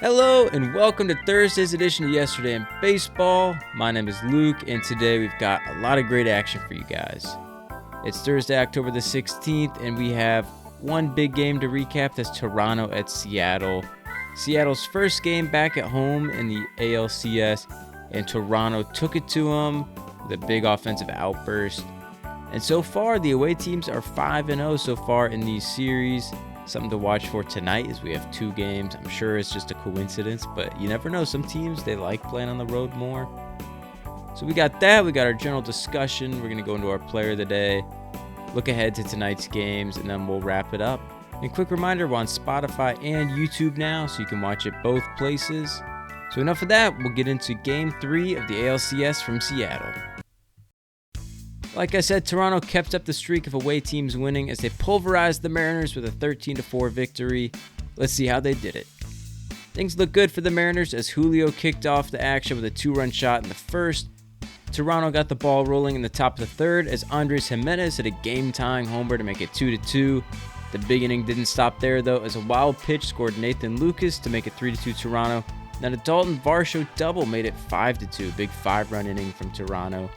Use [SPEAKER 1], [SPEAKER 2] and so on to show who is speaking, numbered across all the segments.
[SPEAKER 1] Hello and welcome to Thursday's edition of Yesterday in Baseball. My name is Luke and today we've got a lot of great action for you guys. It's Thursday, October the 16th, and we have one big game to recap. That's Toronto at Seattle. Seattle's first game back at home in the ALCS, and Toronto took it to them with a big offensive outburst. And so far, the away teams are 5-0 so far in these series. Something to watch for tonight is we have two games. I'm sure it's just a coincidence, but you never know. Some teams, they like playing on the road more. So we got that. We got our general discussion. We're going to go into our player of the day, look ahead to tonight's games, and then we'll wrap it up. And quick reminder, we're on Spotify and YouTube now, so you can watch it both places. So enough of that. We'll get into Game 3 of the ALCS from Seattle. Like I said, Toronto kept up the streak of away teams winning as they pulverized the Mariners with a 13-4 victory. Let's see how they did it. Things look good for the Mariners as Julio kicked off the action with a 2-run shot in the first. Toronto got the ball rolling in the top of the third as Andres Jimenez hit a game-tying homer to make it 2-2. The big inning didn't stop there though as a wild pitch scored Nathan Lucas to make it 3-2 Toronto. Then a Dalton Varsho double made it 5-2, big 5-run inning from Toronto.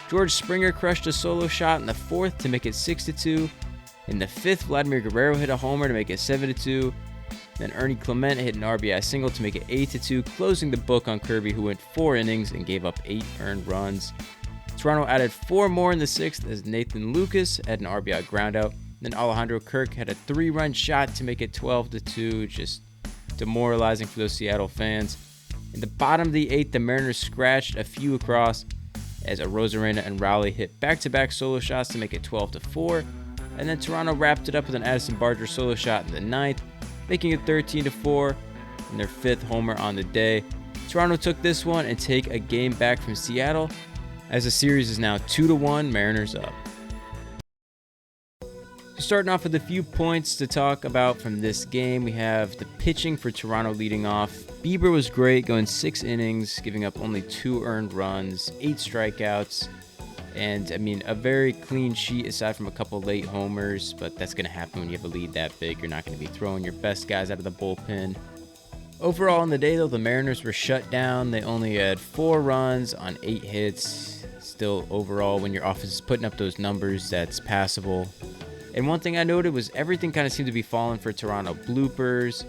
[SPEAKER 1] George Springer crushed a solo shot in the fourth to make it 6-2. In the fifth, Vladimir Guerrero hit a homer to make it 7-2. Then Ernie Clement hit an RBI single to make it 8-2, closing the book on Kirby, who went 4 innings and gave up 8 earned runs. Toronto added 4 more in the sixth as Nathan Lucas had an RBI groundout. Then Alejandro Kirk had a 3-run shot to make it 12-2, just demoralizing for those Seattle fans. In the bottom of the eighth, the Mariners scratched a few across as Arozarena and Rowley hit back-to-back solo shots to make it 12-4, and then Toronto wrapped it up with an Addison Barger solo shot in the ninth, making it 13-4, and their 5th homer on the day. Toronto took this one and take a game back from Seattle, as the series is now 2-1, Mariners up. So starting off with a few points to talk about from this game, we have the pitching for Toronto leading off. Bieber was great, going 6 innings, giving up only 2 earned runs, 8 strikeouts, and a very clean sheet aside from a couple late homers, but that's going to happen when you have a lead that big. You're not going to be throwing your best guys out of the bullpen. Overall in the day, though, the Mariners were shut down. They only had 4 runs on 8 hits. Still, overall, when your offense is putting up those numbers, that's passable. And one thing I noted was everything kind of seemed to be falling for Toronto. Bloopers,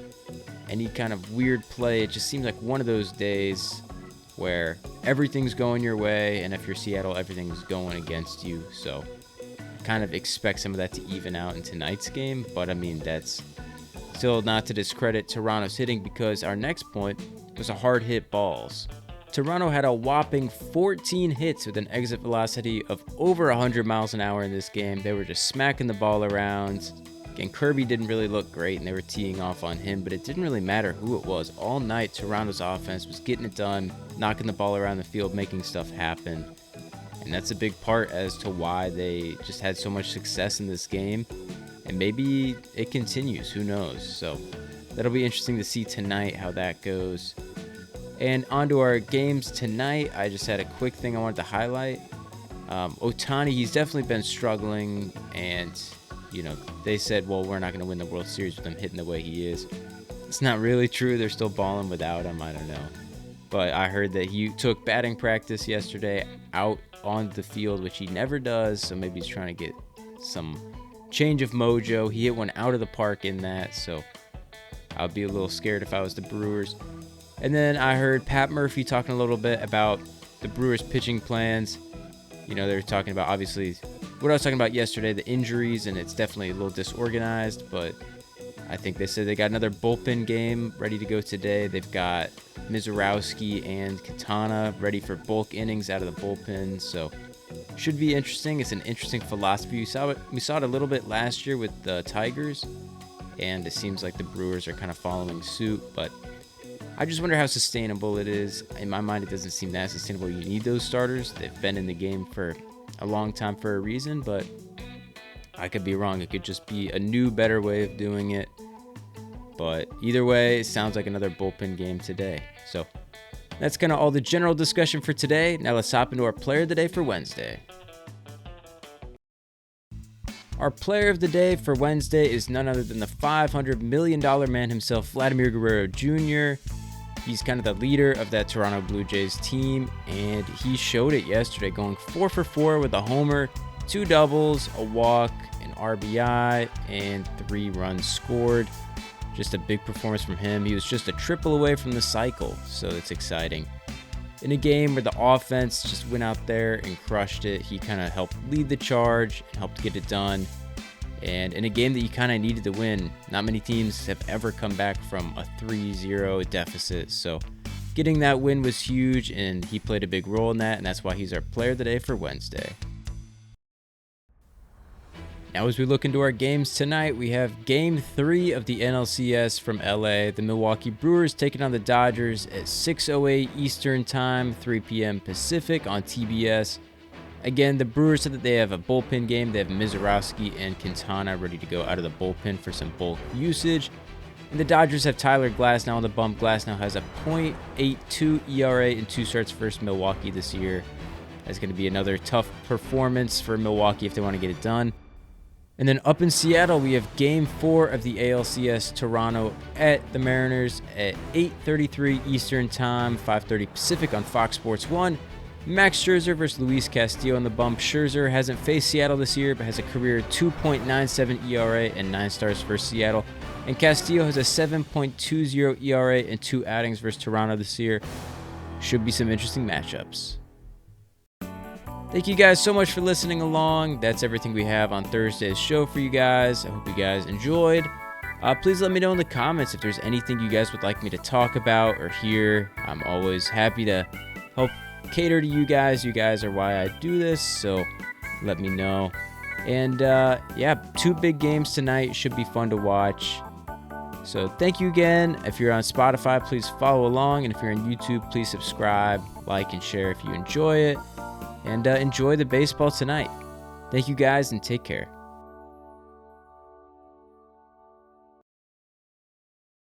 [SPEAKER 1] any kind of weird play. It just seems like one of those days where everything's going your way, and if you're Seattle, everything's going against you. So kind of expect some of that to even out in tonight's game. But that's still not to discredit Toronto's hitting, because our next point was a hard hit balls. Toronto had a whopping 14 hits with an exit velocity of over 100 miles an hour in this game. They were just smacking the ball around. Again, Kirby didn't really look great, and they were teeing off on him, but it didn't really matter who it was. All night, Toronto's offense was getting it done, knocking the ball around the field, making stuff happen. And that's a big part as to why they just had so much success in this game. And maybe it continues, who knows? So that'll be interesting to see tonight how that goes. And on to our games tonight. I just had a quick thing I wanted to highlight. Ohtani, he's definitely been struggling, and they said, well, we're not going to win the World Series with him hitting the way he is. It's not really true. They're still balling without him. I don't know. But I heard that he took batting practice yesterday out on the field, which he never does, so maybe he's trying to get some change of mojo. He hit one out of the park in that, so I would be a little scared if I was the Brewers. And then I heard Pat Murphy talking a little bit about the Brewers' pitching plans. They were talking about, obviously, what I was talking about yesterday, the injuries, and it's definitely a little disorganized, but I think they said they got another bullpen game ready to go today. They've got Mizorowski and Katana ready for bulk innings out of the bullpen, so should be interesting. It's an interesting philosophy. We saw it a little bit last year with the Tigers, and it seems like the Brewers are kind of following suit, but I just wonder how sustainable it is. In my mind, it doesn't seem that sustainable. You need those starters. They've been in the game for a long time for a reason, but I could be wrong. It could just be a new, better way of doing it. But either way, it sounds like another bullpen game today. So that's kind of all the general discussion for today. Now let's hop into our player of the day for Wednesday. Our player of the day for Wednesday is none other than the $500 million man himself, Vladimir Guerrero Jr. He's kind of the leader of that Toronto Blue Jays team, and he showed it yesterday, going 4 for 4 with a homer, 2 doubles, a walk, an RBI, and 3 runs scored. Just a big performance from him. He was just a triple away from the cycle, so it's exciting. In a game where the offense just went out there and crushed it, he kind of helped lead the charge and helped get it done. And in a game that you kind of needed to win, not many teams have ever come back from a 3-0 deficit. So getting that win was huge, and he played a big role in that, and that's why he's our player of the day for Wednesday. Now, as we look into our games tonight, we have Game 3 of the NLCS from LA. The Milwaukee Brewers taking on the Dodgers at 6:08 Eastern Time, 3 p.m. Pacific on TBS. Again, the Brewers said that they have a bullpen game. They have Mizorowski and Quintana ready to go out of the bullpen for some bulk usage. And the Dodgers have Tyler Glasnow on the bump. Glasnow has a .82 ERA in 2 starts versus Milwaukee this year. That's going to be another tough performance for Milwaukee if they want to get it done. And then up in Seattle, we have Game 4 of the ALCS, Toronto at the Mariners at 8:33 Eastern Time, 5:30 Pacific on Fox Sports 1. Max Scherzer versus Luis Castillo on the bump. Scherzer hasn't faced Seattle this year, but has a career 2.97 ERA and 9 starts versus Seattle. And Castillo has a 7.20 ERA and 2 outings versus Toronto this year. Should be some interesting matchups. Thank you guys so much for listening along. That's everything we have on Thursday's show for you guys. I hope you guys enjoyed. Please let me know in the comments if there's anything you guys would like me to talk about or hear. I'm always happy to help cater to you guys. You guys are why I do this, so let me know. And yeah, 2 big games tonight. Should be fun to watch. So thank you again. If you're on Spotify, please follow along. And if you're on YouTube, please subscribe, like, and share if you enjoy it. And enjoy the baseball tonight. Thank you guys, and take care.